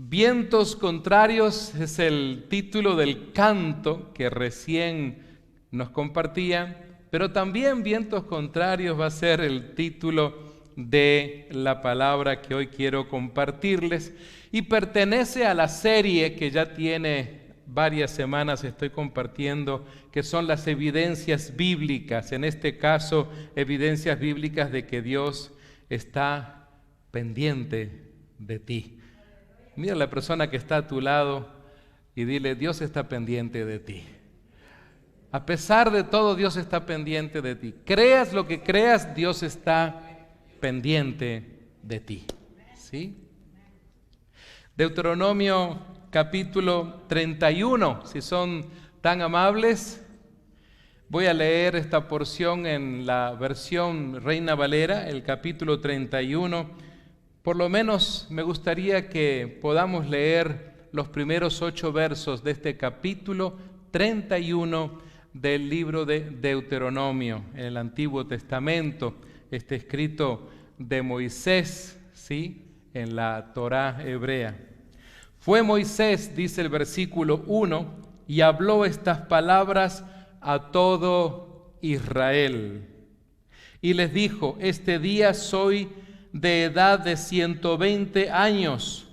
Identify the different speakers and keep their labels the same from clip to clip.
Speaker 1: Vientos contrarios es el título del canto que recién nos compartía, pero también vientos contrarios va a ser el título de la palabra que hoy quiero compartirles y pertenece a la serie que ya tiene varias semanas estoy compartiendo, que son las evidencias bíblicas, en este caso evidencias bíblicas de que Dios está pendiente de ti. Mira a la persona que está a tu lado y dile, Dios está pendiente de ti. A pesar de todo, Dios está pendiente de ti. Creas lo que creas, Dios está pendiente de ti. ¿Sí? Deuteronomio capítulo 31, si son tan amables, voy a leer esta porción en la versión Reina Valera, el capítulo 31. Por lo menos me gustaría que podamos leer los primeros 8 versos de este capítulo 31 del libro de Deuteronomio, en el Antiguo Testamento, este escrito de Moisés, ¿sí?, en la Torá hebrea. Fue Moisés, dice el versículo 1, y habló estas palabras a todo Israel. Y les dijo, este día soy de edad de 120 años,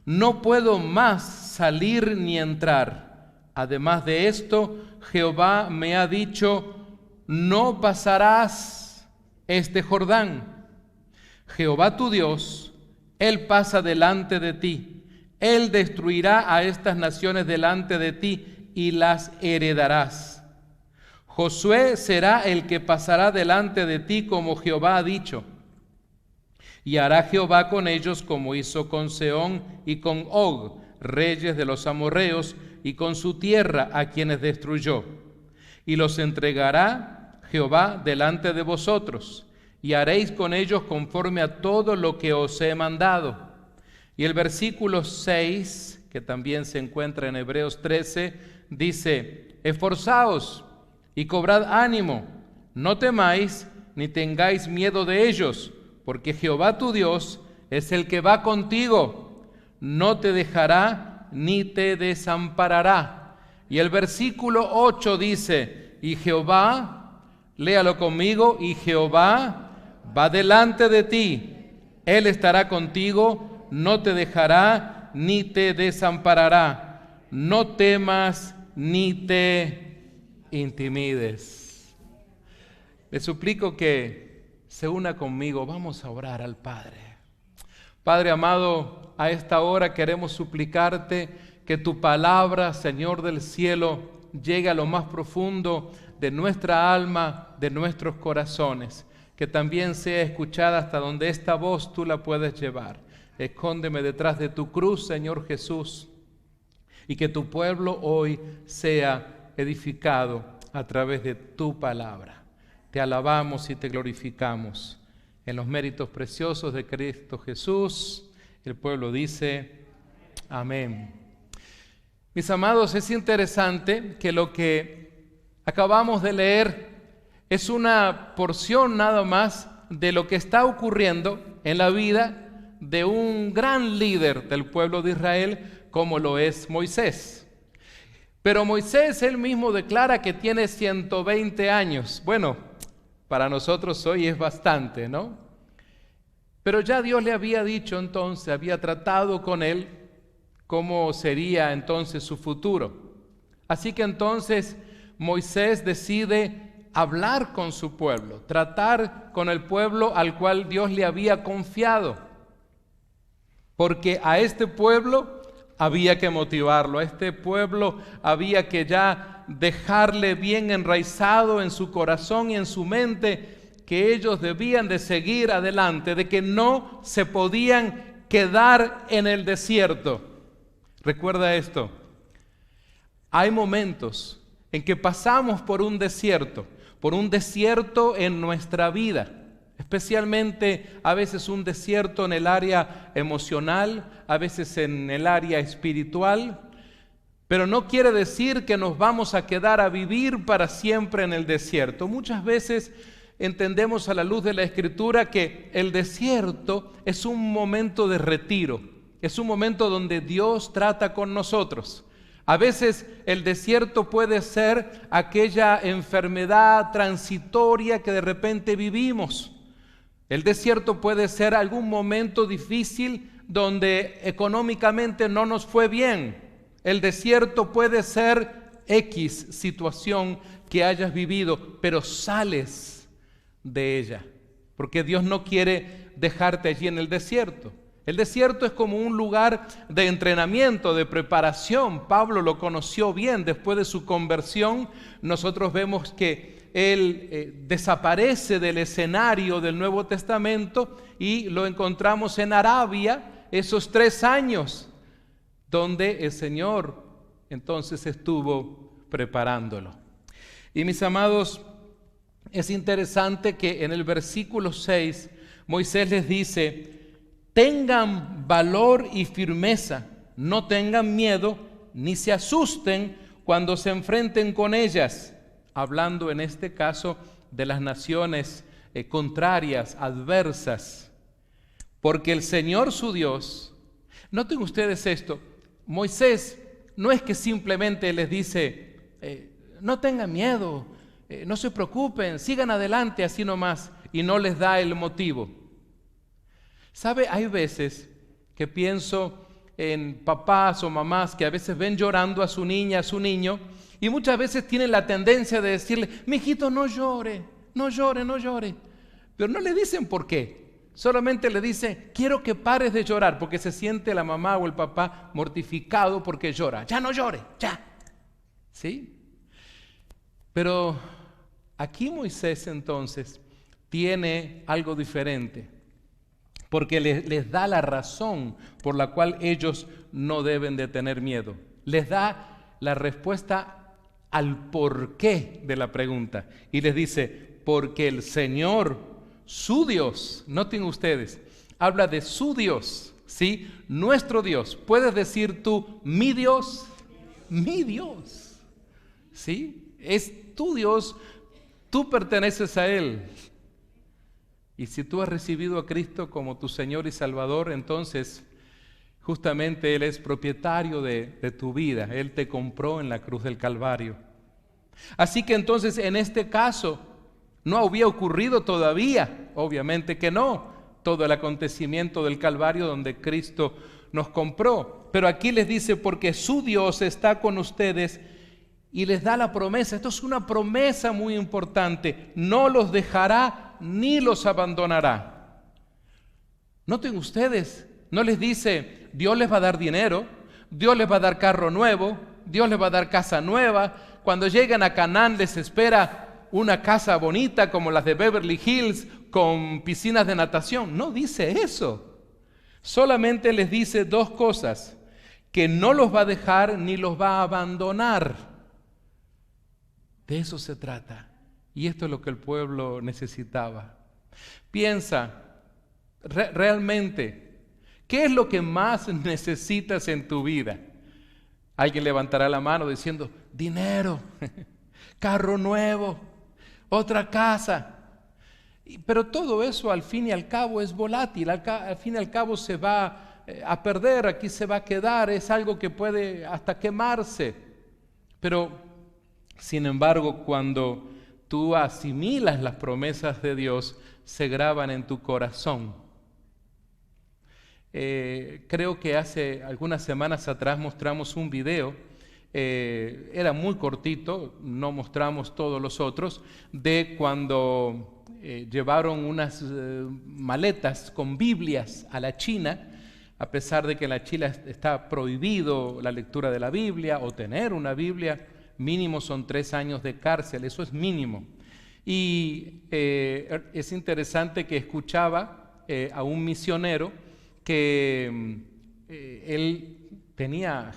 Speaker 1: no puedo más salir ni entrar. Además de esto, Jehová me ha dicho, no pasarás este Jordán. Jehová tu Dios, Él pasa delante de ti. Él destruirá a estas naciones delante de ti y las heredarás. Josué será el que pasará delante de ti como Jehová ha dicho. Y hará Jehová con ellos como hizo con Sehón y con Og, reyes de los amorreos, y con su tierra a quienes destruyó. Y los entregará Jehová delante de vosotros, y haréis con ellos conforme a todo lo que os he mandado. Y el versículo 6, que también se encuentra en Hebreos 13, dice, esforzaos y cobrad ánimo, no temáis ni tengáis miedo de ellos, porque Jehová tu Dios es el que va contigo, no te dejará ni te desamparará. Y el versículo 8 dice, y Jehová, léalo conmigo, y Jehová va delante de ti, Él estará contigo, no te dejará ni te desamparará. No temas ni te intimides. Le suplico que se una conmigo, vamos a orar al Padre. Padre amado, a esta hora queremos suplicarte que tu palabra, Señor del cielo, llegue a lo más profundo de nuestra alma, de nuestros corazones, que también sea escuchada hasta donde esta voz tú la puedes llevar. Escóndeme detrás de tu cruz, Señor Jesús, y que tu pueblo hoy sea edificado a través de tu palabra. Te alabamos y te glorificamos en los méritos preciosos de Cristo Jesús. El pueblo dice, amén. Mis amados, es interesante que lo que acabamos de leer es una porción nada más de lo que está ocurriendo en la vida de un gran líder del pueblo de Israel, como lo es Moisés. Pero Moisés él mismo declara que tiene 120 años. Bueno, para nosotros hoy es bastante, ¿no? Pero ya Dios le había dicho entonces, había tratado con él cómo sería entonces su futuro. Así que entonces Moisés decide hablar con su pueblo, tratar con el pueblo al cual Dios le había confiado. Porque a este pueblo había que motivarlo, a este pueblo había que ya dejarle bien enraizado en su corazón y en su mente que ellos debían de seguir adelante, de que no se podían quedar en el desierto. Recuerda esto, hay momentos en que pasamos por un desierto en nuestra vida. Especialmente a veces un desierto en el área emocional, a veces en el área espiritual, pero no quiere decir que nos vamos a quedar a vivir para siempre en el desierto. Muchas veces entendemos a la luz de la Escritura que el desierto es un momento de retiro, es un momento donde Dios trata con nosotros. A veces el desierto puede ser aquella enfermedad transitoria que de repente vivimos. El desierto puede ser algún momento difícil donde económicamente no nos fue bien. El desierto puede ser X situación que hayas vivido, pero sales de ella, porque Dios no quiere dejarte allí en el desierto. El desierto es como un lugar de entrenamiento, de preparación. Pablo lo conoció bien. Después de su conversión, nosotros vemos que él desaparece del escenario del Nuevo Testamento y lo encontramos en Arabia, esos 3 años, donde el Señor entonces estuvo preparándolo. Y mis amados, es interesante que en el versículo 6, Moisés les dice: tengan valor y firmeza, no tengan miedo, ni se asusten cuando se enfrenten con ellas. Hablando en este caso de las naciones contrarias, adversas. Porque el Señor su Dios, noten ustedes esto, Moisés no es que simplemente les dice, no tengan miedo, no se preocupen, sigan adelante así nomás, y no les da el motivo. ¿Sabe? Hay veces que pienso en papás o mamás que a veces ven llorando a su niña, a su niño, y muchas veces tienen la tendencia de decirle: mijito, no llore, no llore, no llore. Pero no le dicen por qué. Solamente le dicen: quiero que pares de llorar, porque se siente la mamá o el papá mortificado porque llora. Ya no llore, ya. ¿Sí? Pero aquí Moisés entonces tiene algo diferente, porque les da la razón por la cual ellos no deben de tener miedo. Les da la respuesta al porqué de la pregunta. Y les dice: porque el Señor, su Dios, noten ustedes, habla de su Dios, ¿sí? Nuestro Dios. ¿Puedes decir tú, mi Dios? Mi Dios, ¿sí? Es tu Dios, tú perteneces a Él. Y si tú has recibido a Cristo como tu Señor y Salvador, entonces justamente Él es propietario de tu vida. Él te compró en la cruz del Calvario. Así que entonces en este caso no había ocurrido todavía, obviamente que no, todo el acontecimiento del Calvario donde Cristo nos compró. Pero aquí les dice: porque su Dios está con ustedes, y les da la promesa. Esto es una promesa muy importante: no los dejará ni los abandonará. Noten ustedes, no les dice: Dios les va a dar dinero, Dios les va a dar carro nuevo, Dios les va a dar casa nueva. Cuando llegan a Canaán les espera una casa bonita como las de Beverly Hills con piscinas de natación. No dice eso. Solamente les dice 2 cosas: que no los va a dejar ni los va a abandonar. De eso se trata. Y esto es lo que el pueblo necesitaba. Piensa, realmente, ¿qué es lo que más necesitas en tu vida? Alguien levantará la mano diciendo: dinero, carro nuevo, otra casa. Pero todo eso al fin y al cabo es volátil, al fin y al cabo se va a perder, aquí se va a quedar, es algo que puede hasta quemarse. Pero sin embargo, cuando tú asimilas las promesas de Dios, se graban en tu corazón. Creo que hace algunas semanas atrás mostramos un video, era muy cortito, no mostramos todos los otros, de cuando llevaron unas maletas con Biblias a la China, a pesar de que en la China está prohibido la lectura de la Biblia o tener una Biblia. Mínimo son 3 años de cárcel, eso es mínimo. Y es interesante que escuchaba a un misionero que él tenía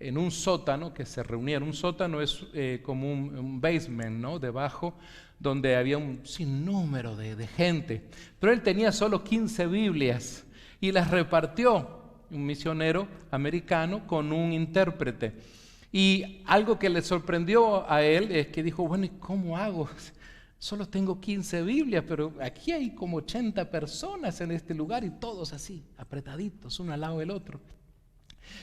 Speaker 1: en un sótano, que se reunían. Un sótano es como un basement, ¿no? Debajo, donde había un sinnúmero de gente. Pero él tenía solo 15 Biblias y las repartió, un misionero americano con un intérprete. Y algo que le sorprendió a él es que dijo: bueno, ¿y cómo hago? Solo tengo 15 Biblias, pero aquí hay como 80 personas en este lugar y todos así, apretaditos, uno al lado del otro.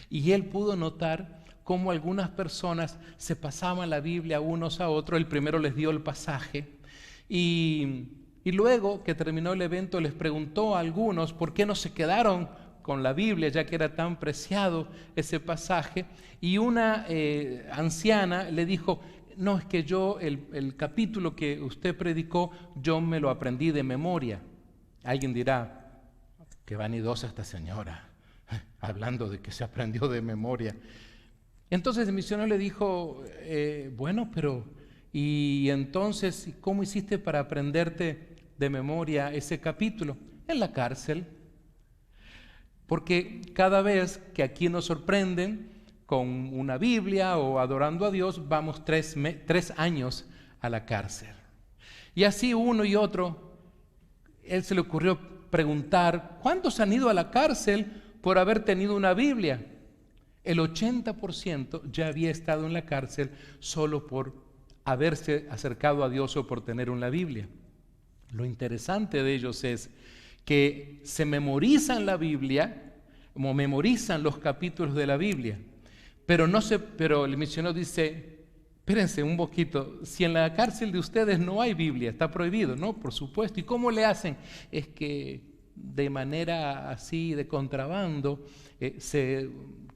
Speaker 1: Y él pudo notar cómo algunas personas se pasaban la Biblia unos a otros. El primero les dio el pasaje y luego que terminó el evento les preguntó a algunos por qué no se quedaron con la Biblia, ya que era tan preciado ese pasaje. Y una anciana le dijo: no, es que yo el capítulo que usted predicó, yo me lo aprendí de memoria. Alguien dirá: qué vanidosa esta señora, hablando de que se aprendió de memoria. Entonces el misionero le dijo: bueno, pero ¿y entonces cómo hiciste para aprenderte de memoria ese capítulo? En la cárcel. Porque cada vez que aquí nos sorprenden con una Biblia o adorando a Dios, vamos 3 años a la cárcel. Y así uno y otro, él se le ocurrió preguntar: ¿cuántos han ido a la cárcel por haber tenido una Biblia? El 80% ya había estado en la cárcel solo por haberse acercado a Dios o por tener una Biblia. Lo interesante de ellos es que se memorizan la Biblia, como memorizan los capítulos de la Biblia, pero el misionero dice: espérense un poquito, si en la cárcel de ustedes no hay Biblia, está prohibido. No, por supuesto. ¿Y cómo le hacen? Es que de manera así, de contrabando, se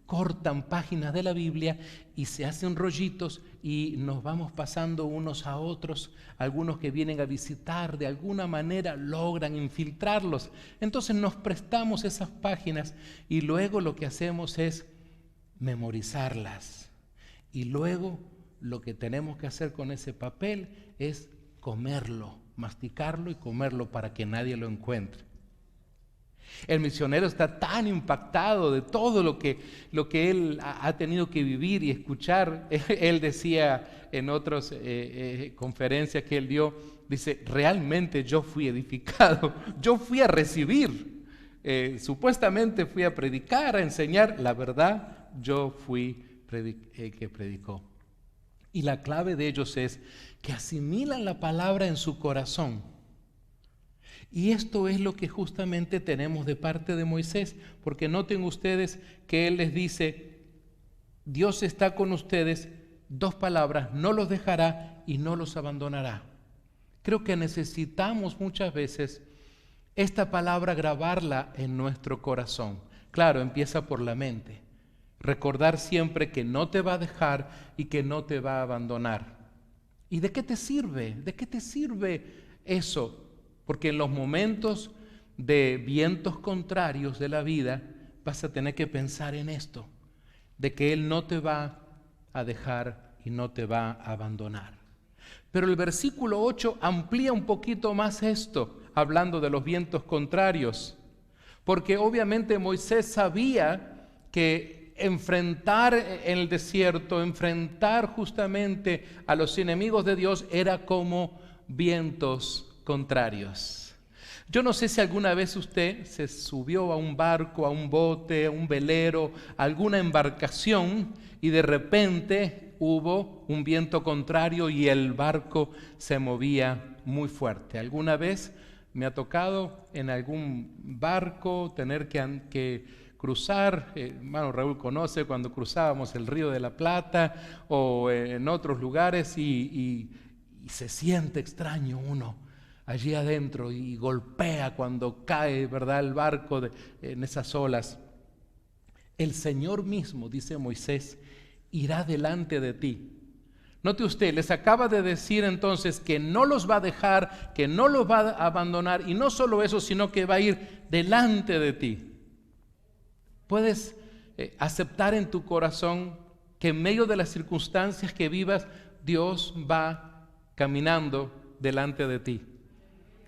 Speaker 1: cortan páginas de la Biblia y se hacen rollitos y nos vamos pasando unos a otros. Algunos que vienen a visitar de alguna manera logran infiltrarlos. Entonces nos prestamos esas páginas y luego lo que hacemos es memorizarlas. Y luego lo que tenemos que hacer con ese papel es comerlo, masticarlo y comerlo para que nadie lo encuentre. El misionero está tan impactado de todo lo que él ha tenido que vivir y escuchar. Él decía en otras conferencias que él dio, dice: realmente yo fui edificado, yo fui a recibir, supuestamente fui a predicar, a enseñar. La verdad, yo fui que predicó. Y la clave de ellos es que asimilan la palabra en su corazón. Y esto es lo que justamente tenemos de parte de Moisés, porque noten ustedes que él les dice: Dios está con ustedes, 2 palabras: no los dejará y no los abandonará. Creo que necesitamos muchas veces esta palabra grabarla en nuestro corazón. Claro, empieza por la mente. Recordar siempre que no te va a dejar y que no te va a abandonar. ¿Y de qué te sirve? ¿De qué te sirve eso? Porque en los momentos de vientos contrarios de la vida vas a tener que pensar en esto, de que Él no te va a dejar y no te va a abandonar. Pero el versículo 8 amplía un poquito más esto, hablando de los vientos contrarios, porque obviamente Moisés sabía que enfrentar en el desierto, enfrentar justamente a los enemigos de Dios era como vientos contrarios. Yo no sé si alguna vez usted se subió a un barco, a un bote, a un velero, a alguna embarcación y de repente hubo un viento contrario y el barco se movía muy fuerte. ¿Alguna vez me ha tocado en algún barco tener que cruzar? Hermano Raúl conoce cuando cruzábamos el Río de la Plata o en otros lugares y se siente extraño uno allí adentro y golpea cuando cae, ¿verdad?, el barco en esas olas. El Señor mismo, dice Moisés, irá delante de ti. Note usted, les acaba de decir entonces que no los va a dejar, que no los va a abandonar, y no solo eso, sino que va a ir delante de ti. Puedes aceptar en tu corazón que en medio de las circunstancias que vivas, Dios va caminando delante de ti.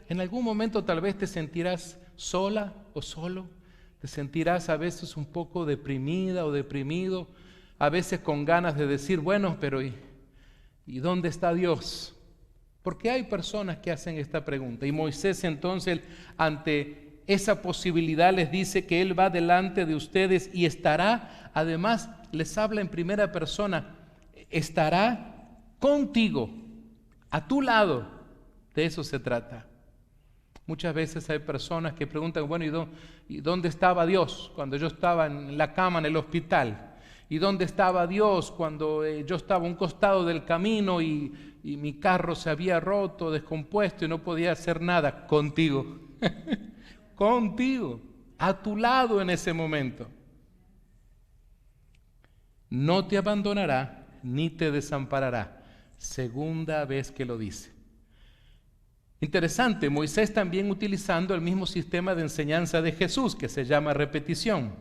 Speaker 1: En algún momento tal vez te sentirás sola o solo, te sentirás a veces un poco deprimida o deprimido, a veces con ganas de decir: bueno, pero ¿y dónde está Dios? Porque hay personas que hacen esta pregunta. Y Moisés entonces, ante esa posibilidad, les dice que Él va delante de ustedes y estará, además les habla en primera persona, estará contigo, a tu lado. De eso se trata. Muchas veces hay personas que preguntan, bueno, ¿y dónde estaba Dios cuando yo estaba en la cama en el hospital? ¿Y dónde estaba Dios cuando yo estaba a un costado del camino y mi carro se había roto, descompuesto y no podía hacer nada? Contigo, contigo, a tu lado en ese momento. No te abandonará ni te desamparará. Segunda vez que lo dice. Interesante, Moisés también utilizando el mismo sistema de enseñanza de Jesús, que se llama repetición.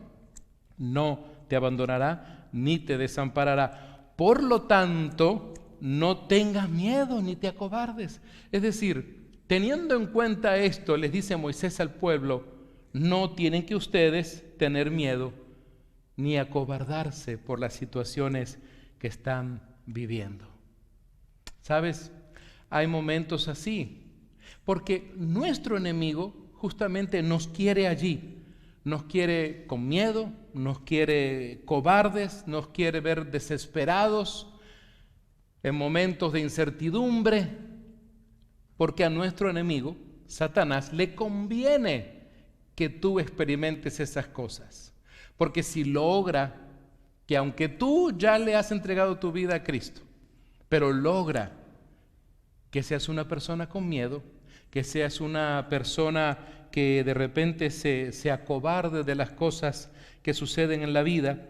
Speaker 1: No te abandonará ni te desamparará. Por lo tanto, no tengas miedo ni te acobardes. Es decir, teniendo en cuenta esto, les dice Moisés al pueblo, no tienen que ustedes tener miedo ni acobardarse por las situaciones que están viviendo. ¿Sabes? Hay momentos así. Porque nuestro enemigo justamente nos quiere allí, nos quiere con miedo, nos quiere cobardes, nos quiere ver desesperados, en momentos de incertidumbre, porque a nuestro enemigo, Satanás, le conviene que tú experimentes esas cosas. Porque si logra que aunque tú ya le has entregado tu vida a Cristo, pero logra que seas una persona con miedo, que seas una persona que de repente se acobarde de las cosas que suceden en la vida,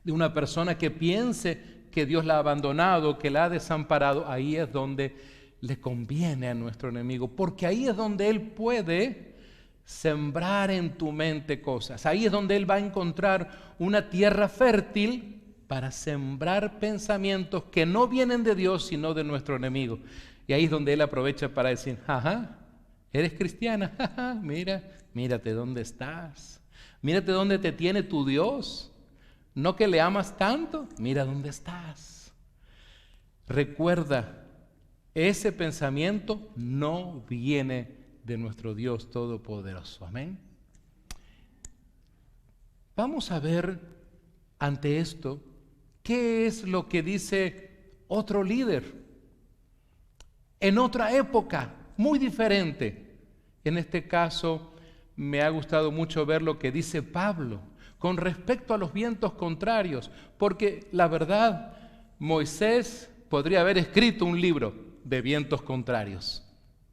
Speaker 1: de una persona que piense que Dios la ha abandonado, que la ha desamparado, ahí es donde le conviene a nuestro enemigo, porque ahí es donde él puede sembrar en tu mente cosas, ahí es donde él va a encontrar una tierra fértil para sembrar pensamientos que no vienen de Dios, sino de nuestro enemigo. Y ahí es donde él aprovecha para decir, ajá, eres cristiana, jaja, mírate dónde estás, mírate dónde te tiene tu Dios, no que le amas tanto, mira dónde estás. Recuerda, ese pensamiento no viene de nuestro Dios Todopoderoso, amén. Vamos a ver ante esto, ¿qué es lo que dice otro líder? En otra época, muy diferente. En este caso, me ha gustado mucho ver lo que dice Pablo con respecto a los vientos contrarios, porque la verdad, Moisés podría haber escrito un libro de vientos contrarios.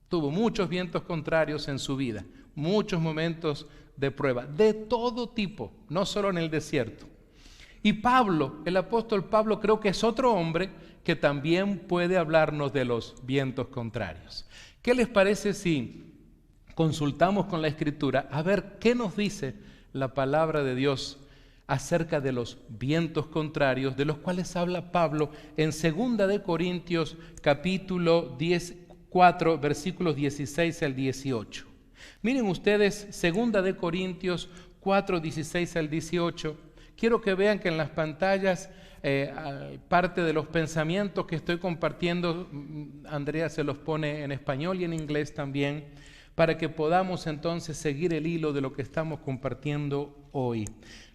Speaker 1: Tuvo muchos vientos contrarios en su vida, muchos momentos de prueba, de todo tipo, no solo en el desierto. Y Pablo, el apóstol Pablo, creo que es otro hombre que también puede hablarnos de los vientos contrarios. ¿Qué les parece si consultamos con la Escritura a ver qué nos dice la palabra de Dios acerca de los vientos contrarios, de los cuales habla Pablo en 2 de Corintios capítulo 4, versículos 16 al 18? Miren ustedes, 2 de Corintios 4, 16 al 18. Quiero que vean que en las pantallas parte de los pensamientos que estoy compartiendo, Andrea se los pone en español y en inglés también, para que podamos entonces seguir el hilo de lo que estamos compartiendo hoy.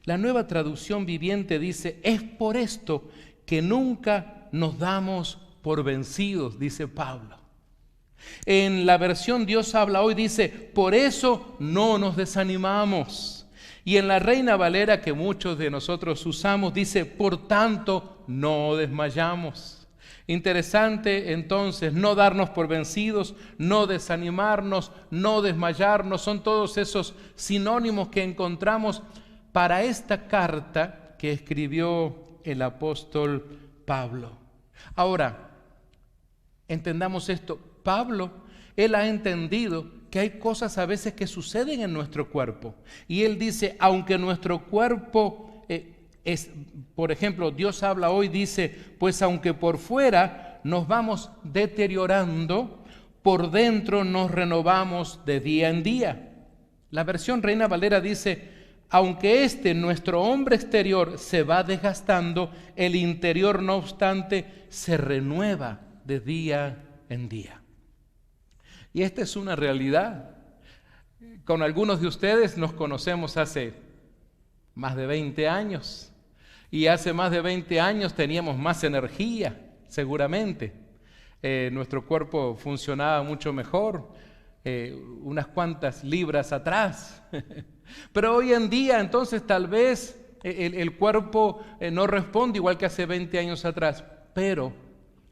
Speaker 1: La Nueva Traducción Viviente dice, es por esto que nunca nos damos por vencidos, dice Pablo. En la versión Dios habla hoy dice, por eso no nos desanimamos. Y en la Reina Valera, que muchos de nosotros usamos, dice, por tanto, no desmayamos. Interesante, entonces, no darnos por vencidos, no desanimarnos, no desmayarnos, son todos esos sinónimos que encontramos para esta carta que escribió el apóstol Pablo. Ahora, entendamos esto, Pablo, él ha entendido que hay cosas a veces que suceden en nuestro cuerpo. Y él dice, aunque nuestro cuerpo por ejemplo, Dios habla hoy, dice, pues aunque por fuera nos vamos deteriorando, por dentro nos renovamos de día en día. La versión Reina Valera dice, aunque nuestro hombre exterior se va desgastando, el interior no obstante se renueva de día en día. Y esta es una realidad. Con algunos de ustedes nos conocemos hace más de 20 años. Y hace más de 20 años teníamos más energía, seguramente. nuestro cuerpo funcionaba mucho mejor, unas cuantas libras atrás. Pero hoy en día, entonces, tal vez el cuerpo no responde igual que hace 20 años atrás, pero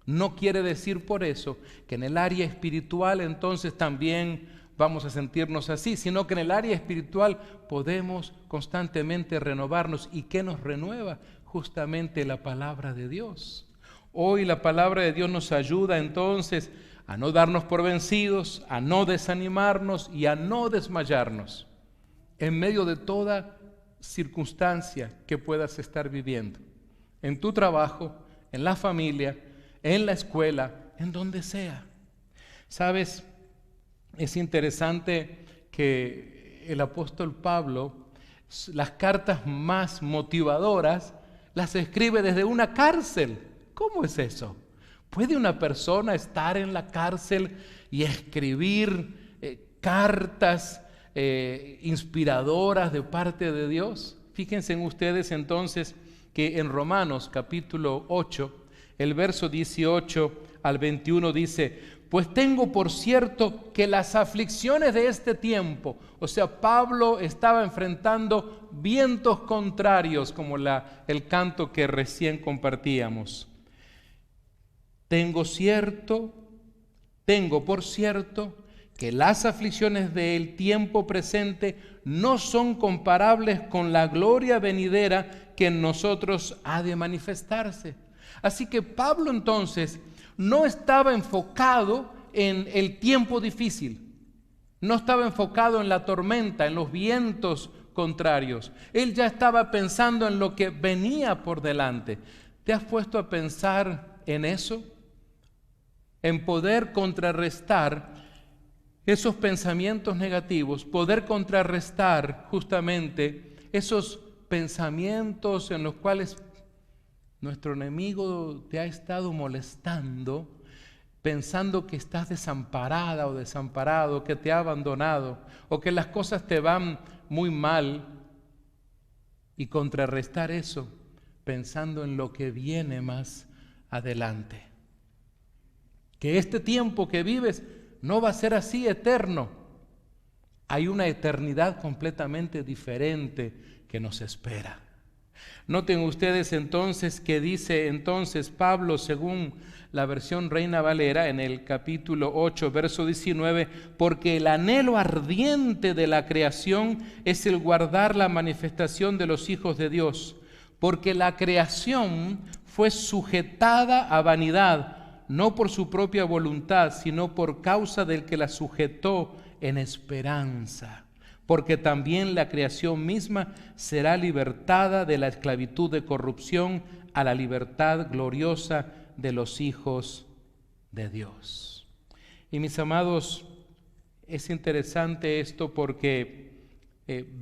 Speaker 1: no quiere decir por eso que en el área espiritual entonces también vamos a sentirnos así, sino que en el área espiritual podemos constantemente renovarnos. ¿Y qué nos renueva? Justamente la palabra de Dios. Hoy la palabra de Dios nos ayuda entonces a no darnos por vencidos, a no desanimarnos y a no desmayarnos en medio de toda circunstancia que puedas estar viviendo, en tu trabajo, en la familia, en la escuela, en donde sea. ¿Sabes? Es interesante que el apóstol Pablo, las cartas más motivadoras, las escribe desde una cárcel. ¿Cómo es eso? ¿Puede una persona estar en la cárcel y escribir cartas inspiradoras de parte de Dios? Fíjense en ustedes entonces que en Romanos capítulo 8, el verso 18 al 21 dice: pues tengo por cierto que las aflicciones de este tiempo, o sea, Pablo estaba enfrentando vientos contrarios, como el canto que recién compartíamos. Tengo por cierto que las aflicciones del tiempo presente no son comparables con la gloria venidera que en nosotros ha de manifestarse. Así que Pablo entonces no estaba enfocado en el tiempo difícil, no estaba enfocado en la tormenta, en los vientos contrarios. Él ya estaba pensando en lo que venía por delante. ¿Te has puesto a pensar en eso? En poder contrarrestar esos pensamientos negativos, poder contrarrestar justamente esos pensamientos en los cuales nuestro enemigo te ha estado molestando, pensando que estás desamparada o desamparado, que te ha abandonado o que las cosas te van muy mal, y contrarrestar eso pensando en lo que viene más adelante. Que este tiempo que vives no va a ser así eterno. Hay una eternidad completamente diferente que nos espera. Noten ustedes entonces que dice entonces Pablo, según la versión Reina Valera, en el capítulo 8, verso 19, porque el anhelo ardiente de la creación es el guardar la manifestación de los hijos de Dios, porque la creación fue sujetada a vanidad, no por su propia voluntad, sino por causa del que la sujetó en esperanza. Porque también la creación misma será libertada de la esclavitud de corrupción a la libertad gloriosa de los hijos de Dios. Y mis amados, es interesante esto porque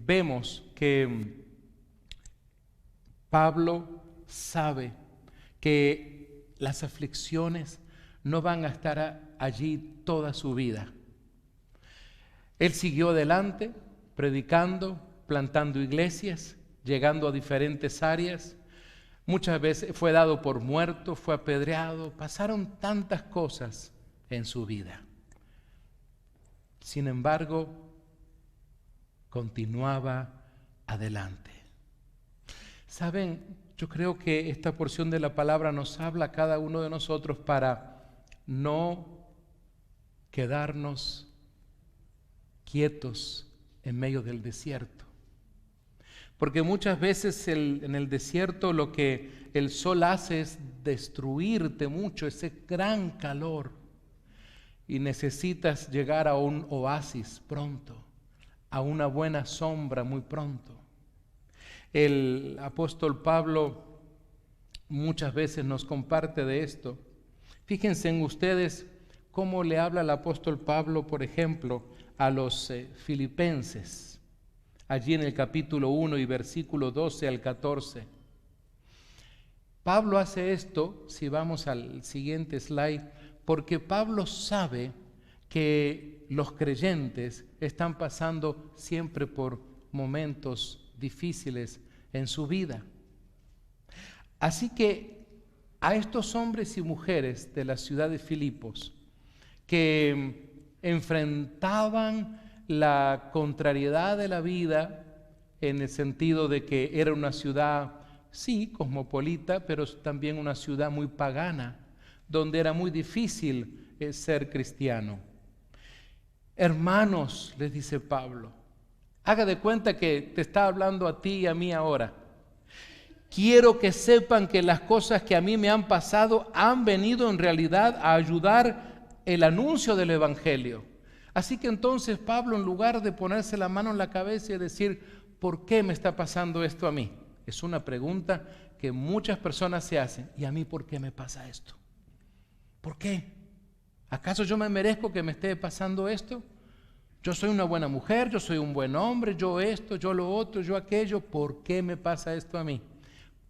Speaker 1: vemos que Pablo sabe que las aflicciones no van a estar allí toda su vida. Él siguió adelante, predicando, plantando iglesias, llegando a diferentes áreas. Muchas veces fue dado por muerto, fue apedreado, pasaron tantas cosas en su vida. Sin embargo, continuaba adelante. ¿Saben? Yo creo que esta porción de la palabra nos habla a cada uno de nosotros para no quedarnos quietos en medio del desierto. Porque muchas veces en el desierto lo que el sol hace es destruirte mucho, ese gran calor. Y necesitas llegar a un oasis pronto, a una buena sombra muy pronto. El apóstol Pablo muchas veces nos comparte de esto. Fíjense en ustedes cómo le habla el apóstol Pablo, por ejemplo, a los filipenses, allí en el capítulo 1 y versículo 12 al 14. Pablo hace esto, si vamos al siguiente slide, porque Pablo sabe que los creyentes están pasando siempre por momentos difíciles en su vida. Así que a estos hombres y mujeres de la ciudad de Filipos que enfrentaban la contrariedad de la vida en el sentido de que era una ciudad, sí, cosmopolita, pero también una ciudad muy pagana, donde era muy difícil ser cristiano. Hermanos, les dice Pablo, haga de cuenta que te está hablando a ti y a mí ahora. Quiero que sepan que las cosas que a mí me han pasado han venido en realidad a ayudar el anuncio del Evangelio. Así que entonces Pablo, en lugar de ponerse la mano en la cabeza y decir, ¿por qué me está pasando esto a mí? Es una pregunta que muchas personas se hacen. ¿Y a mí por qué me pasa esto? ¿Por qué? ¿Acaso yo me merezco que me esté pasando esto? Yo soy una buena mujer, yo soy un buen hombre, yo esto, yo lo otro, yo aquello. ¿Por qué me pasa esto a mí?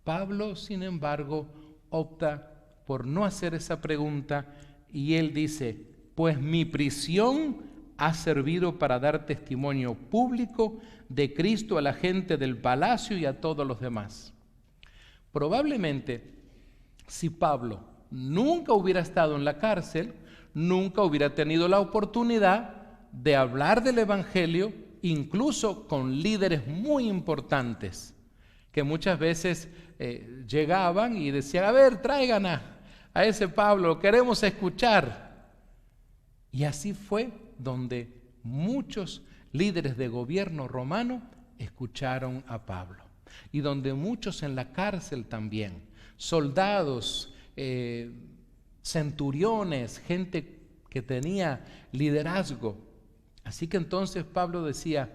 Speaker 1: Pablo, sin embargo, opta por no hacer esa pregunta y él dice, pues mi prisión ha servido para dar testimonio público de Cristo a la gente del palacio y a todos los demás. Probablemente, si Pablo nunca hubiera estado en la cárcel, nunca hubiera tenido la oportunidad de hablar del Evangelio, incluso con líderes muy importantes, que muchas veces llegaban y decían, a ver, traigan a ese Pablo, queremos escuchar. Y así fue donde muchos líderes de gobierno romano escucharon a Pablo. Y donde muchos en la cárcel también, soldados, centuriones, gente que tenía liderazgo. Así que entonces Pablo decía,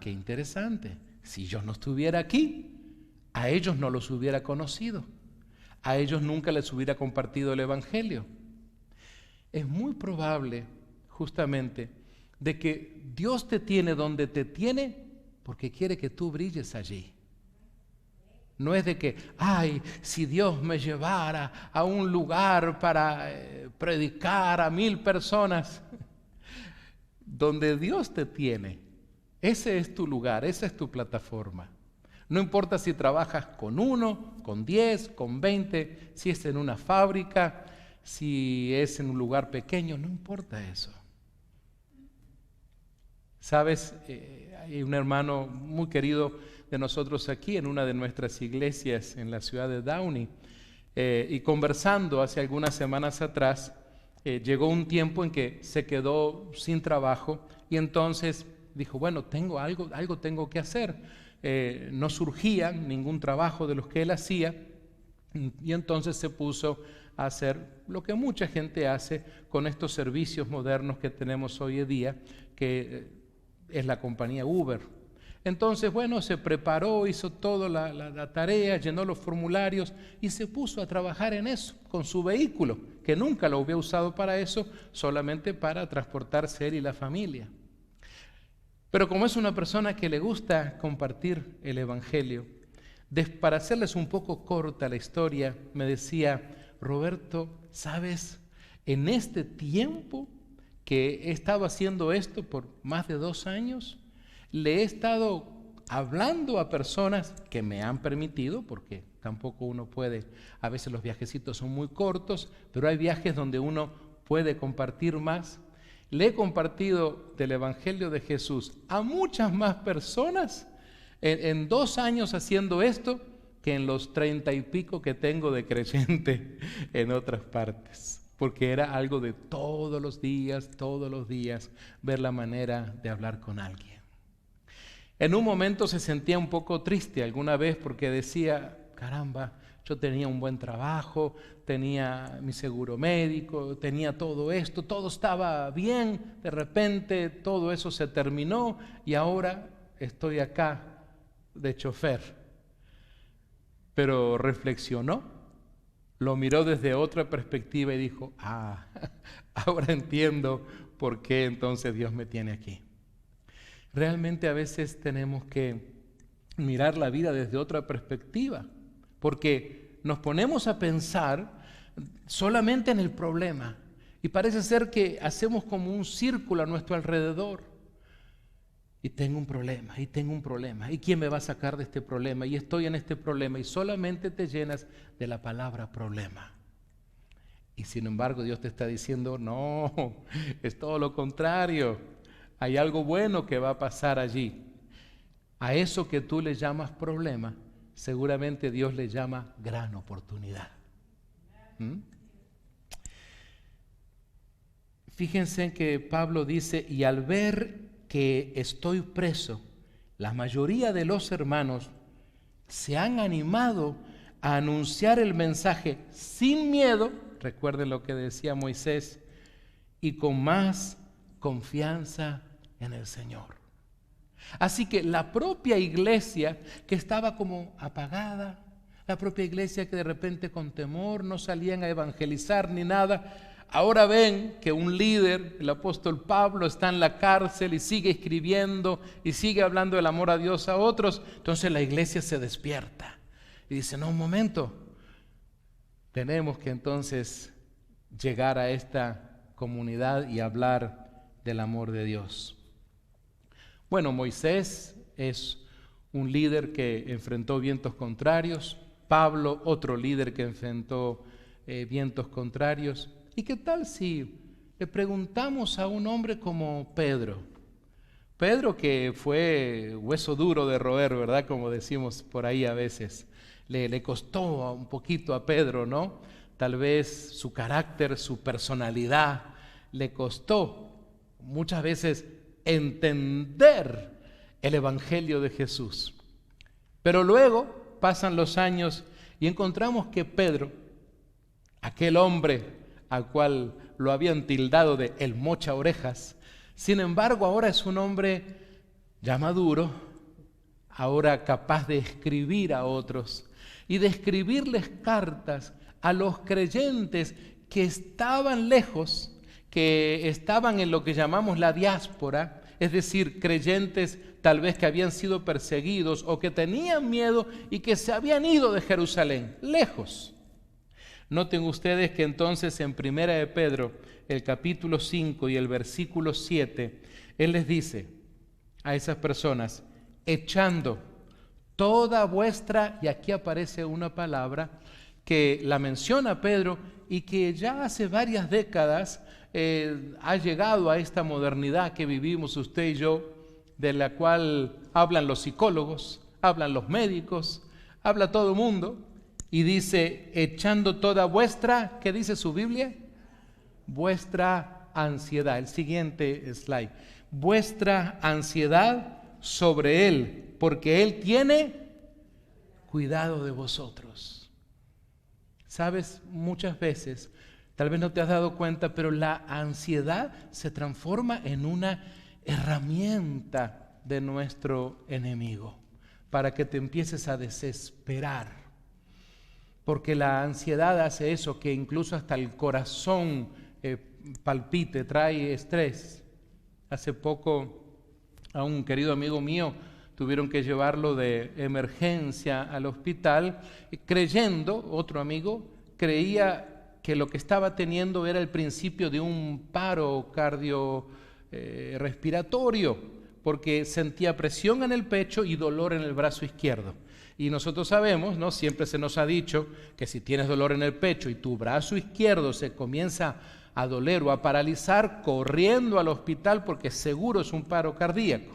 Speaker 1: qué interesante, si yo no estuviera aquí, a ellos no los hubiera conocido, a ellos nunca les hubiera compartido el Evangelio. Es muy probable, justamente, de que Dios te tiene donde te tiene porque quiere que tú brilles allí. No es de que, si Dios me llevara a un lugar para predicar a 1000 personas. Donde Dios te tiene, ese es tu lugar, esa es tu plataforma. No importa si trabajas con 1, con 10, con 20, si es en una fábrica, si es en un lugar pequeño, no importa eso. Sabes, hay un hermano muy querido de nosotros aquí en una de nuestras iglesias en la ciudad de Downey, y conversando hace algunas semanas atrás, llegó un tiempo en que se quedó sin trabajo y entonces dijo, bueno, tengo algo tengo que hacer. No surgía ningún trabajo de los que él hacía y entonces se puso a hacer lo que mucha gente hace con estos servicios modernos que tenemos hoy en día, que es la compañía Uber. Entonces, bueno, se preparó, hizo toda la tarea, llenó los formularios y se puso a trabajar en eso, con su vehículo, que nunca lo había usado para eso, solamente para transportarse él y la familia. Pero como es una persona que le gusta compartir el Evangelio, para hacerles un poco corta la historia, me decía, Roberto, ¿sabes? En este tiempo que he estado haciendo esto por más de 2 años, le he estado hablando a personas que me han permitido, porque tampoco uno puede, a veces los viajecitos son muy cortos, pero hay viajes donde uno puede compartir más. Le he compartido del Evangelio de Jesús a muchas más personas en 2 años haciendo esto que en los 30 y pico que tengo de creyente en otras partes. Porque era algo de todos los días, ver la manera de hablar con alguien. En un momento se sentía un poco triste alguna vez porque decía, caramba, yo tenía un buen trabajo, tenía mi seguro médico, tenía todo esto, todo estaba bien, de repente todo eso se terminó y ahora estoy acá de chofer. Pero reflexionó, lo miró desde otra perspectiva y dijo, ahora entiendo por qué entonces Dios me tiene aquí. Realmente a veces tenemos que mirar la vida desde otra perspectiva, porque nos ponemos a pensar solamente en el problema y parece ser que hacemos como un círculo a nuestro alrededor. y tengo un problema, y tengo un problema, y quién me va a sacar de este problema, y estoy en este problema, y solamente te llenas de la palabra problema. Y sin embargo Dios te está diciendo, no, es todo lo contrario, hay algo bueno que va a pasar allí. A eso que tú le llamas problema, seguramente Dios le llama gran oportunidad. Fíjense que Pablo dice, y al ver que estoy preso, la mayoría de los hermanos se han animado a anunciar el mensaje sin miedo, recuerden lo que decía Moisés, y con más confianza en el Señor. Así que la propia iglesia que estaba como apagada, la propia iglesia que de repente con temor no salían a evangelizar ni nada, ahora ven que un líder, el apóstol Pablo, está en la cárcel y sigue escribiendo y sigue hablando del amor a Dios a otros. Entonces la iglesia se despierta y dice, no, un momento, tenemos que entonces llegar a esta comunidad y hablar del amor de Dios. Bueno, Moisés es un líder que enfrentó vientos contrarios, Pablo, otro líder que enfrentó vientos contrarios. ¿Y qué tal si le preguntamos a un hombre como Pedro? Pedro, que fue hueso duro de roer, ¿verdad? Como decimos por ahí a veces. Le costó un poquito a Pedro, ¿no? Tal vez su carácter, su personalidad, le costó muchas veces entender el Evangelio de Jesús. Pero luego pasan los años y encontramos que Pedro, aquel hombre al cual lo habían tildado de el mocha orejas, sin embargo ahora es un hombre ya maduro, ahora capaz de escribir a otros y de escribirles cartas a los creyentes que estaban lejos, que estaban en lo que llamamos la diáspora, es decir, creyentes tal vez que habían sido perseguidos o que tenían miedo y que se habían ido de Jerusalén, lejos. Noten ustedes que entonces en Primera de Pedro, el capítulo 5 y el versículo 7, él les dice a esas personas, echando toda vuestra, y aquí aparece una palabra que la menciona Pedro y que ya hace varias décadas ha llegado a esta modernidad que vivimos usted y yo, de la cual hablan los psicólogos, hablan los médicos, habla todo el mundo. Y dice, echando toda vuestra, ¿qué dice su Biblia? Vuestra ansiedad. El siguiente slide. Vuestra ansiedad sobre Él, porque Él tiene cuidado de vosotros. Sabes, muchas veces, tal vez no te has dado cuenta, pero la ansiedad se transforma en una herramienta de nuestro enemigo para que te empieces a desesperar. Porque la ansiedad hace eso, que incluso hasta el corazón palpite, trae estrés. Hace poco a un querido amigo mío tuvieron que llevarlo de emergencia al hospital, creyendo, otro amigo, creía que lo que estaba teniendo era el principio de un paro cardiorrespiratorio, porque sentía presión en el pecho y dolor en el brazo izquierdo. Y nosotros sabemos, ¿no? Siempre se nos ha dicho que si tienes dolor en el pecho y tu brazo izquierdo se comienza a doler o a paralizar, corriendo al hospital porque seguro es un paro cardíaco.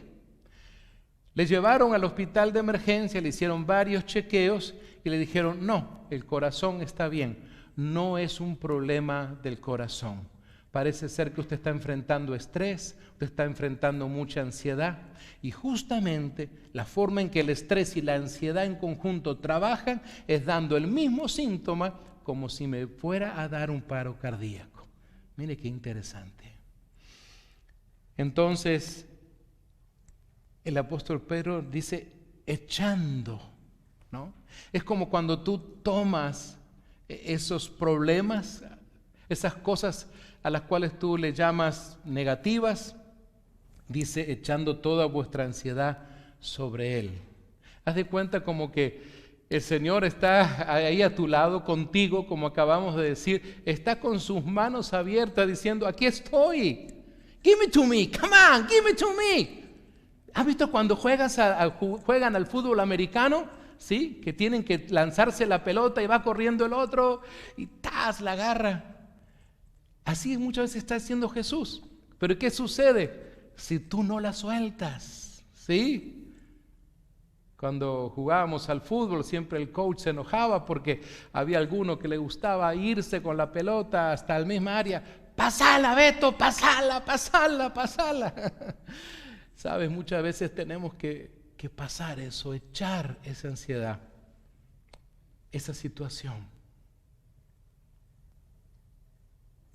Speaker 1: Le llevaron al hospital de emergencia, le hicieron varios chequeos y le dijeron, no, el corazón está bien, no es un problema del corazón. Parece ser que usted está enfrentando estrés, usted está enfrentando mucha ansiedad y justamente la forma en que el estrés y la ansiedad en conjunto trabajan es dando el mismo síntoma como si me fuera a dar un paro cardíaco. Mire qué interesante. Entonces, el apóstol Pedro dice, echando, ¿no? Es como cuando tú tomas esos problemas, esas cosas a las cuales tú le llamas negativas, dice, echando toda vuestra ansiedad sobre Él. Haz de cuenta como que el Señor está ahí a tu lado contigo, como acabamos de decir, está con sus manos abiertas diciendo, aquí estoy, give me to me, come on, give me to me. ¿Has visto cuando juegan al fútbol americano? ¿Sí? Que tienen que lanzarse la pelota y va corriendo el otro y ¡tas! La agarra. Así muchas veces está haciendo Jesús. Pero ¿qué sucede? Si tú no la sueltas, ¿sí? Cuando jugábamos al fútbol siempre el coach se enojaba porque había alguno que le gustaba irse con la pelota hasta la misma área. ¡Pasala, Beto! ¡Pasala, pasala, pasala! Sabes, muchas veces tenemos que pasar eso, echar esa ansiedad, esa situación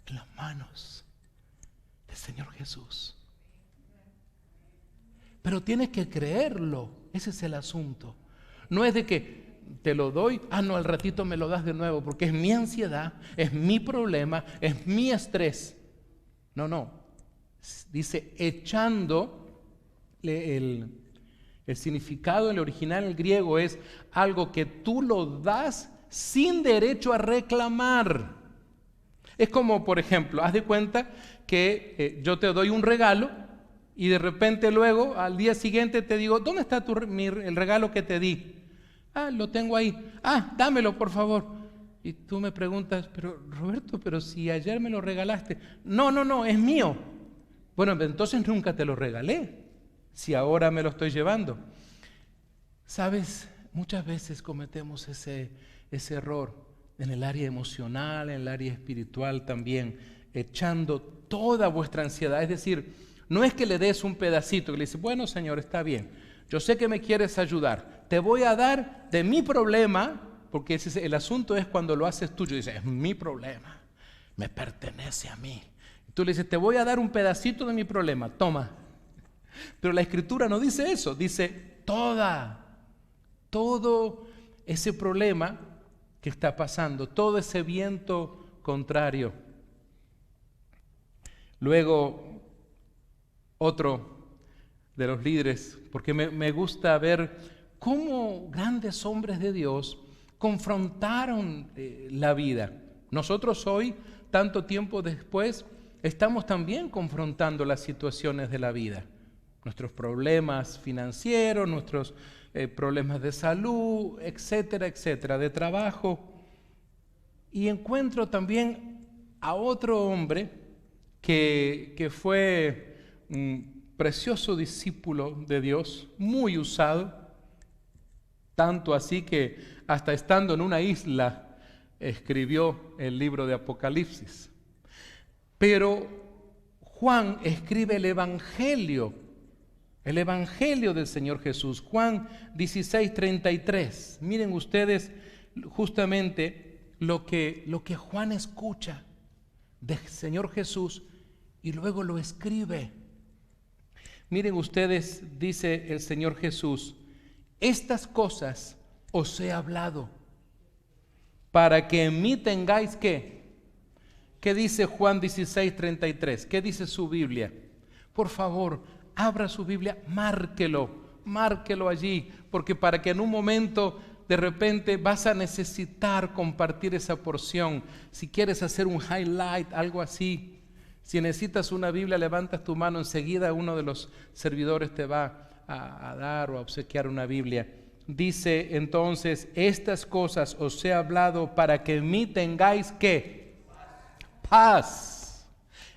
Speaker 1: en las manos del Señor Jesús. Pero tienes que creerlo, ese es el asunto. No es de que te lo doy, no, al ratito me lo das de nuevo, porque es mi ansiedad, es mi problema, es mi estrés. No, dice echando. El significado en el original, en el griego, es algo que tú lo das sin derecho a reclamar. Es como, por ejemplo, haz de cuenta que yo te doy un regalo y de repente luego, al día siguiente te digo, ¿dónde está el regalo que te di? Lo tengo ahí. Dámelo, por favor. Y tú me preguntas, pero Roberto, pero si ayer me lo regalaste. No, es mío. Bueno, entonces nunca te lo regalé, si ahora me lo estoy llevando. Sabes, muchas veces cometemos ese error en el área emocional, en el área espiritual también, echando toda vuestra ansiedad. Es decir, no es que le des un pedacito, que le dices, bueno, Señor, está bien, yo sé que me quieres ayudar, te voy a dar de mi problema, porque el asunto es cuando lo haces tuyo, dices, es mi problema, me pertenece a mí. Tú le dices, te voy a dar un pedacito de mi problema, toma. Pero la Escritura no dice eso, dice todo ese problema que está pasando, todo ese viento contrario. Luego, otro de los líderes, porque me gusta ver cómo grandes hombres de Dios confrontaron la vida. Nosotros hoy, tanto tiempo después, estamos también confrontando las situaciones de la vida. Nuestros problemas financieros, nuestros problemas de salud, etcétera, etcétera, de trabajo. Y encuentro también a otro hombre que fue un precioso discípulo de Dios, muy usado, tanto así que hasta estando en una isla escribió el libro de Apocalipsis. Pero Juan escribe el Evangelio del Señor Jesús. Juan 16:33. Miren ustedes justamente lo que Juan escucha del Señor Jesús y luego lo escribe. Miren ustedes, dice el Señor Jesús, estas cosas os he hablado para que en mí tengáis ¿qué? ¿Qué dice Juan 16:33? ¿Qué dice su Biblia? Por favor, abra su Biblia, márquelo allí, porque para que en un momento de repente vas a necesitar compartir esa porción. Si quieres hacer un highlight, algo así, si necesitas una Biblia, levantas tu mano, enseguida uno de los servidores te va a dar o a obsequiar una Biblia. Dice entonces, estas cosas os he hablado para que en mí tengáis ¿qué? Paz.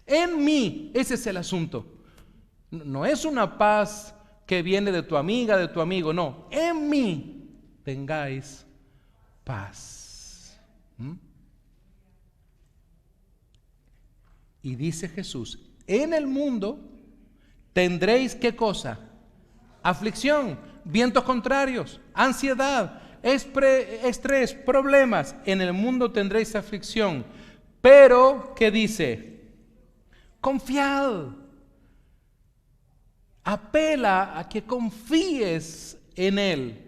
Speaker 1: En mí, ese es el asunto. No es una paz que viene de tu amiga, de tu amigo, no. En mí tengáis paz. Y dice Jesús, en el mundo tendréis ¿qué cosa? Aflicción, vientos contrarios, ansiedad, estrés, problemas. En el mundo tendréis aflicción. Pero, ¿qué dice? Confiad. Apela a que confíes en Él.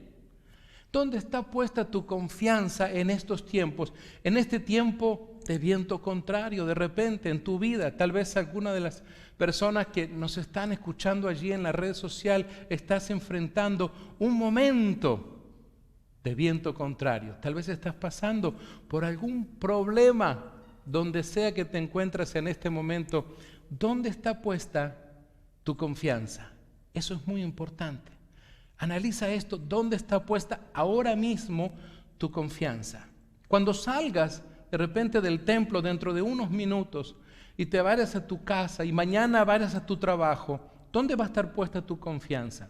Speaker 1: ¿Dónde está puesta tu confianza en estos tiempos? En este tiempo de viento contrario, de repente en tu vida, tal vez alguna de las personas que nos están escuchando allí en la red social, estás enfrentando un momento de viento contrario. Tal vez estás pasando por algún problema, donde sea que te encuentres en este momento. ¿Dónde está puesta tu confianza? Eso es muy importante. Analiza esto, ¿dónde está puesta ahora mismo tu confianza? Cuando salgas de repente del templo dentro de unos minutos y te vayas a tu casa y mañana vayas a tu trabajo, ¿dónde va a estar puesta tu confianza?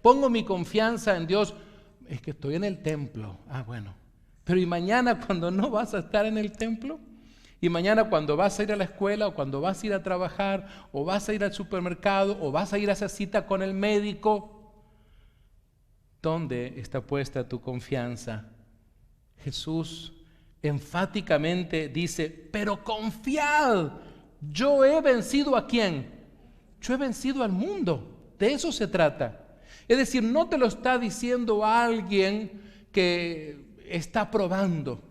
Speaker 1: Pongo mi confianza en Dios, es que estoy en el templo. Bueno, pero ¿y mañana cuando no vas a estar en el templo? ¿Y mañana cuando vas a ir a la escuela o cuando vas a ir a trabajar o vas a ir al supermercado o vas a ir a esa cita con el médico? ¿Dónde está puesta tu confianza? Jesús enfáticamente dice, pero confiad, yo he vencido ¿a quién? Yo he vencido al mundo, de eso se trata. Es decir, no te lo está diciendo alguien que está probando,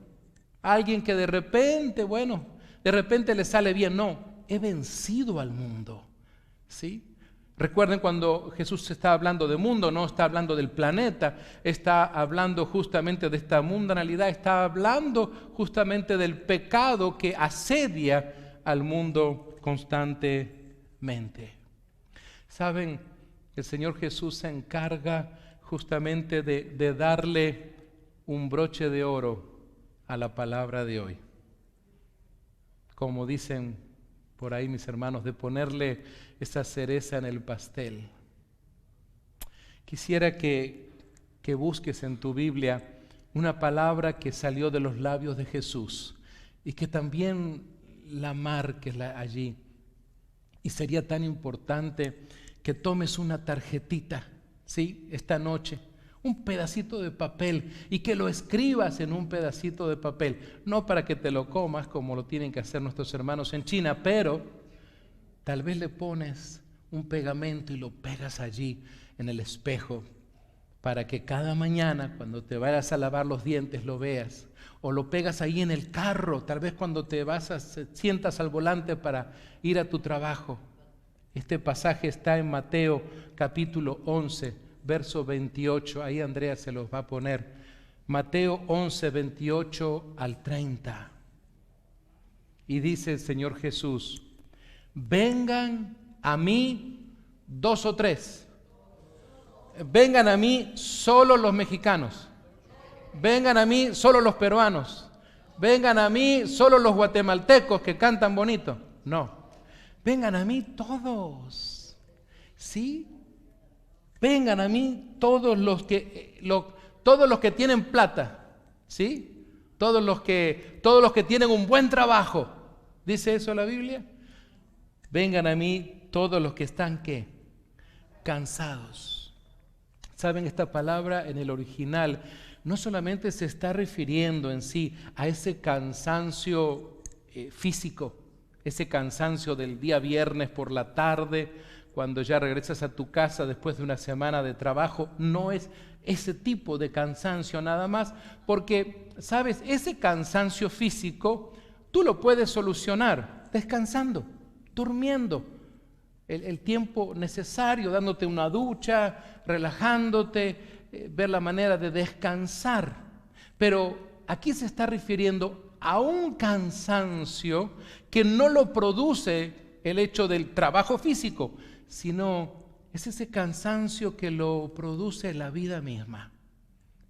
Speaker 1: alguien que de repente le sale bien. No, he vencido al mundo, ¿sí? Recuerden cuando Jesús está hablando de mundo, no está hablando del planeta, está hablando justamente de esta mundanalidad, está hablando justamente del pecado que asedia al mundo constantemente. ¿Saben? El Señor Jesús se encarga justamente de darle un broche de oro a la palabra de hoy. Como dicen por ahí mis hermanos, de ponerle esa cereza en el pastel. Quisiera que busques en tu Biblia una palabra que salió de los labios de Jesús y que también la marques allí. Y sería tan importante que tomes una tarjetita, ¿sí? Esta noche, un pedacito de papel y que lo escribas en un pedacito de papel, no para que te lo comas como lo tienen que hacer nuestros hermanos en China, pero tal vez le pones un pegamento y lo pegas allí en el espejo para que cada mañana cuando te vayas a lavar los dientes lo veas, o lo pegas ahí en el carro, tal vez cuando te sientas al volante para ir a tu trabajo. Este pasaje está en Mateo capítulo 11, verso 28, ahí Andrea se los va a poner. Mateo 11, 28 al 30. Y dice el Señor Jesús, vengan a mí 2 o 3. Vengan a mí solo los mexicanos. Vengan a mí solo los peruanos. Vengan a mí solo los guatemaltecos que cantan bonito. No. Vengan a mí todos. ¿Sí? Vengan a mí todos los que tienen plata, ¿sí? Todos los que tienen un buen trabajo. ¿Dice eso la Biblia? Vengan a mí todos los que están, ¿qué? Cansados. ¿Saben? Esta palabra en el original no solamente se está refiriendo en sí a ese cansancio físico, ese cansancio del día viernes por la tarde, cuando ya regresas a tu casa después de una semana de trabajo. No es ese tipo de cansancio nada más, porque, ¿sabes? Ese cansancio físico tú lo puedes solucionar descansando, durmiendo el tiempo necesario, dándote una ducha, relajándote, ver la manera de descansar. Pero aquí se está refiriendo a un cansancio que no lo produce el hecho del trabajo físico, sino es ese cansancio que lo produce la vida misma.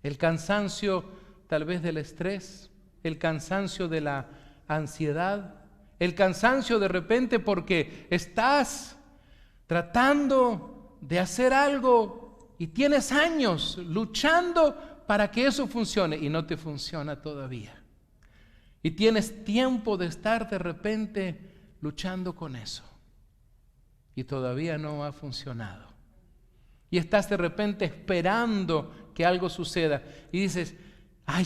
Speaker 1: El cansancio tal vez del estrés, el cansancio de la ansiedad, el cansancio de repente porque estás tratando de hacer algo y tienes años luchando para que eso funcione y no te funciona todavía. Y tienes tiempo de estar de repente luchando con eso y todavía no ha funcionado. Y estás de repente esperando que algo suceda y dices,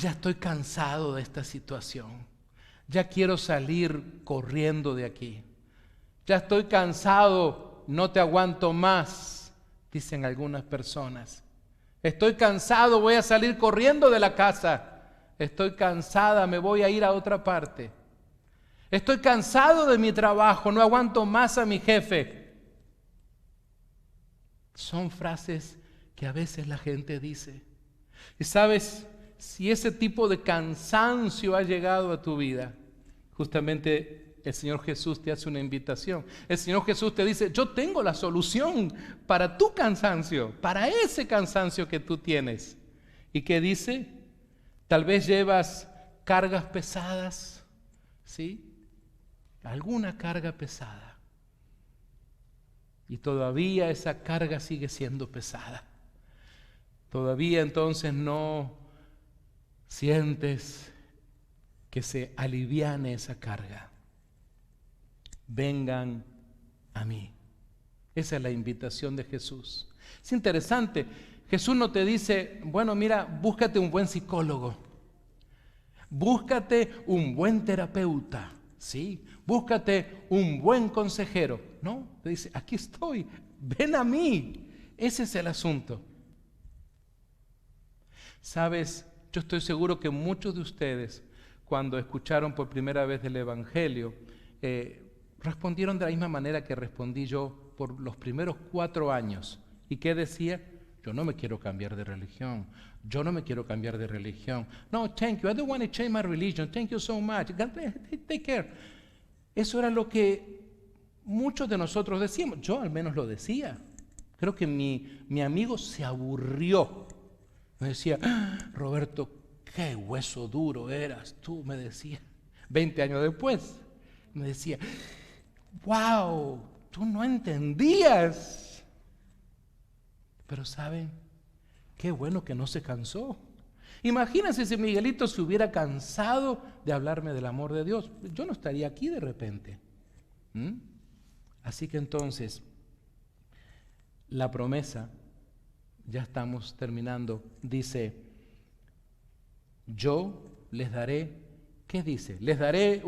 Speaker 1: ya estoy cansado de esta situación. Ya quiero salir corriendo de aquí. Ya estoy cansado, no te aguanto más, dicen algunas personas. Estoy cansado, voy a salir corriendo de la casa. Estoy cansada, me voy a ir a otra parte. Estoy cansado de mi trabajo, no aguanto más a mi jefe. Son frases que a veces la gente dice. Y sabes, si ese tipo de cansancio ha llegado a tu vida, justamente el Señor Jesús te hace una invitación. El Señor Jesús te dice, yo tengo la solución para tu cansancio, para ese cansancio que tú tienes. ¿Y qué dice? Tal vez llevas cargas pesadas, ¿sí? Alguna carga pesada. Y todavía esa carga sigue siendo pesada. Todavía entonces no sientes que se aliviane esa carga. Vengan a mí. Esa es la invitación de Jesús. Es interesante, Jesús no te dice, bueno, mira, búscate un buen psicólogo, búscate un buen terapeuta, ¿sí? Búscate un buen consejero. No, te dice, aquí estoy, ven a mí. Ese es el asunto. Sabes, yo estoy seguro que muchos de ustedes, cuando escucharon por primera vez del Evangelio, respondieron de la misma manera que respondí yo por los primeros 4 años. ¿Y qué decía? Yo no me quiero cambiar de religión. Yo no me quiero cambiar de religión. No, thank you. I don't want to change my religion. Thank you so much. Take care. Eso era lo que muchos de nosotros decíamos. Yo al menos lo decía. Creo que mi amigo se aburrió. Me decía, Roberto, qué hueso duro eras tú, me decía. 20 años después, me decía, wow, tú no entendías. Pero ¿saben? Qué bueno que no se cansó. Imagínense si Miguelito se hubiera cansado de hablarme del amor de Dios. Yo no estaría aquí de repente. Así que entonces, la promesa, ya estamos terminando, dice, yo les daré, ¿qué dice? Les daré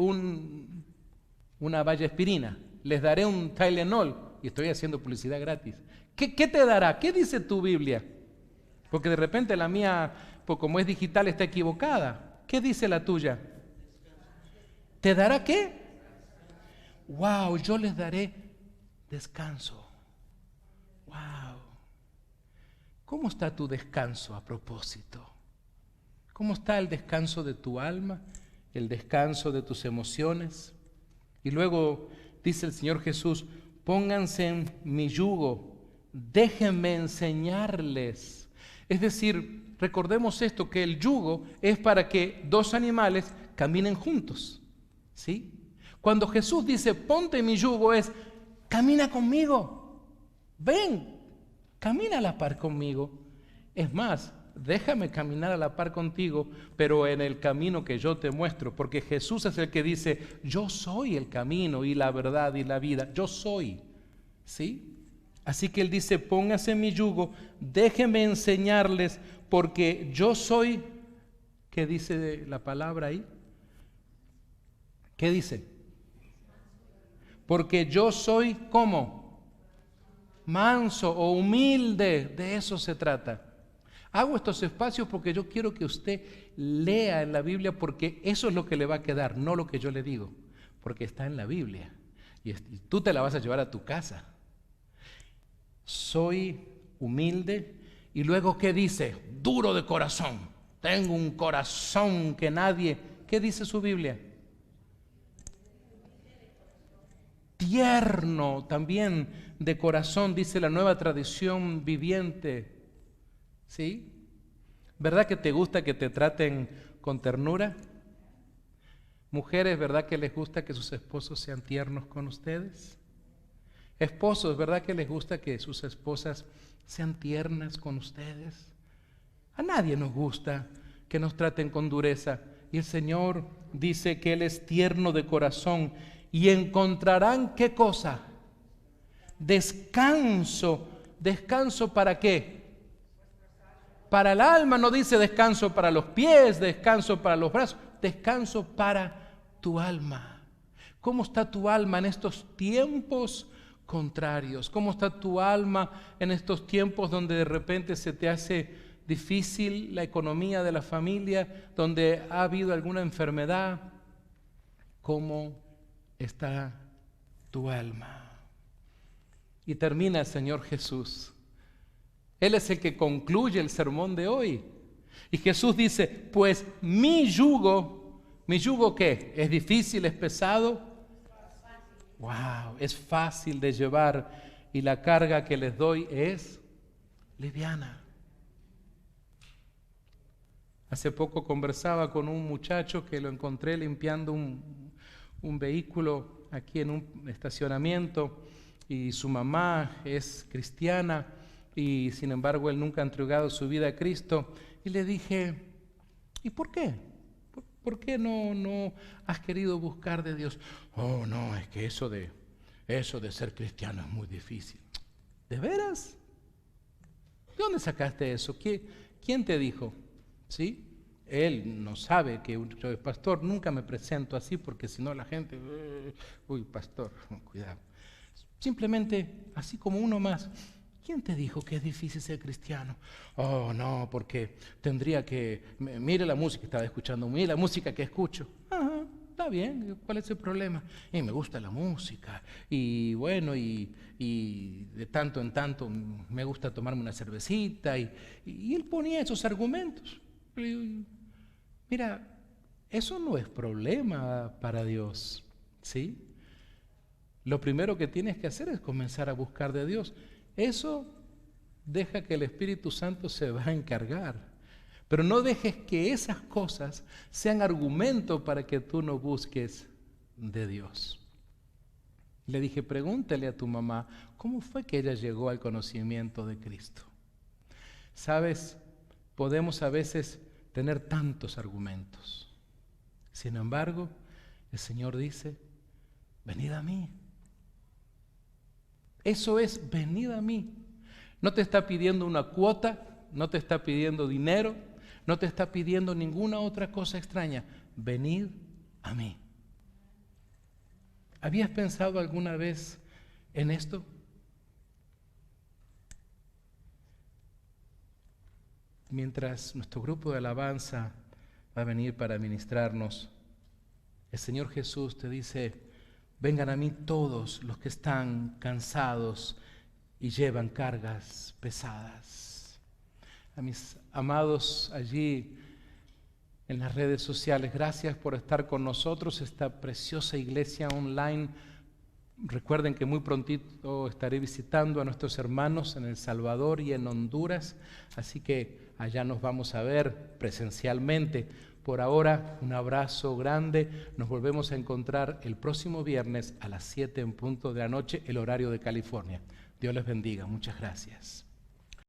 Speaker 1: una vallaspirina, les daré un Tylenol, y estoy haciendo publicidad gratis. ¿Qué te dará? ¿Qué dice tu Biblia? Porque de repente la mía, pues como es digital, está equivocada. ¿Qué dice la tuya? ¿Te dará qué? Wow, yo les daré descanso. Wow. ¿Cómo está tu descanso a propósito? ¿Cómo está el descanso de tu alma? El descanso de tus emociones. Y luego dice el Señor Jesús, pónganse en mi yugo, déjenme enseñarles. Es decir, recordemos esto, que el yugo es para que 2 animales caminen juntos, ¿sí? Cuando Jesús dice, ponte mi yugo, es, camina conmigo, ven. Camina a la par conmigo. Es más, déjame caminar a la par contigo, pero en el camino que yo te muestro, porque Jesús es el que dice, yo soy el camino y la verdad y la vida. Yo soy, ¿sí? Así que Él dice, póngase mi yugo, déjenme enseñarles, porque yo soy, ¿qué dice la palabra ahí? ¿Qué dice? Porque yo soy, ¿cómo? Manso o humilde, de eso se trata. Hago estos espacios porque yo quiero que usted lea en la Biblia, porque eso es lo que le va a quedar, no lo que yo le digo, porque está en la Biblia y tú te la vas a llevar a tu casa. Soy humilde y luego ¿qué dice? Duro de corazón. Tengo un corazón que nadie, ¿qué dice su Biblia? Tierno también de corazón, dice la Nueva Tradición Viviente. ¿Sí? ¿Verdad que te gusta que te traten con ternura? Mujeres, ¿verdad que les gusta que sus esposos sean tiernos con ustedes? Esposos, ¿verdad que les gusta que sus esposas sean tiernas con ustedes? A nadie nos gusta que nos traten con dureza. Y el Señor dice que Él es tierno de corazón. Y encontrarán, ¿qué cosa? Descanso. ¿Descanso para qué? Para el alma. No dice descanso para los pies, descanso para los brazos, descanso para tu alma. ¿Cómo está tu alma en estos tiempos contrarios? ¿Cómo está tu alma en estos tiempos donde de repente se te hace difícil la economía de la familia, donde ha habido alguna enfermedad? ¿Cómo está tu alma? Y termina el Señor Jesús. Él es el que concluye el sermón de hoy. Y Jesús dice, pues mi yugo ¿qué? ¿Es difícil, es pesado? wow, es fácil de llevar y la carga que les doy es liviana. Hace poco conversaba con un muchacho que lo encontré limpiando un vehículo aquí en un estacionamiento y su mamá es cristiana y sin embargo él nunca ha entregado su vida a Cristo. Y le dije, ¿y por qué? ¿Por qué no has querido buscar de Dios? Oh, no, es que eso de ser cristiano es muy difícil. ¿De veras? ¿De dónde sacaste eso? ¿Quién te dijo? ¿Sí? Él no sabe que yo soy pastor, nunca me presento así porque si no la gente, uy, pastor, cuidado. Simplemente, así como uno más. ¿Quién te dijo que es difícil ser cristiano? Oh, no, porque tendría que, mire la música que estaba escuchando, mire la música que escucho. Ajá, está bien, ¿cuál es el problema? Y me gusta la música, y bueno, y de tanto en tanto me gusta tomarme una cervecita, y él ponía esos argumentos. Mira, eso no es problema para Dios, ¿sí? Lo primero que tienes que hacer es comenzar a buscar de Dios. Eso deja que el Espíritu Santo se va a encargar. Pero no dejes que esas cosas sean argumento para que tú no busques de Dios. Le dije, pregúntale a tu mamá, ¿cómo fue que ella llegó al conocimiento de Cristo? Sabes, podemos a veces tener tantos argumentos. Sin embargo, el Señor dice, venid a mí. Eso es, venid a mí. No te está pidiendo una cuota, no te está pidiendo dinero, no te está pidiendo ninguna otra cosa extraña. Venid a mí. ¿Habías pensado alguna vez en esto? Mientras nuestro grupo de alabanza va a venir para ministrarnos, el Señor Jesús te dice, vengan a mí todos los que están cansados y llevan cargas pesadas. A mis amados allí en las redes sociales, gracias por estar con nosotros, esta preciosa iglesia online. Recuerden que muy prontito estaré visitando a nuestros hermanos en El Salvador y en Honduras, así que allá nos vamos a ver presencialmente. Por ahora, un abrazo grande. Nos volvemos a encontrar el próximo viernes a las 7 en punto de la noche, el horario de California. Dios les bendiga. Muchas gracias.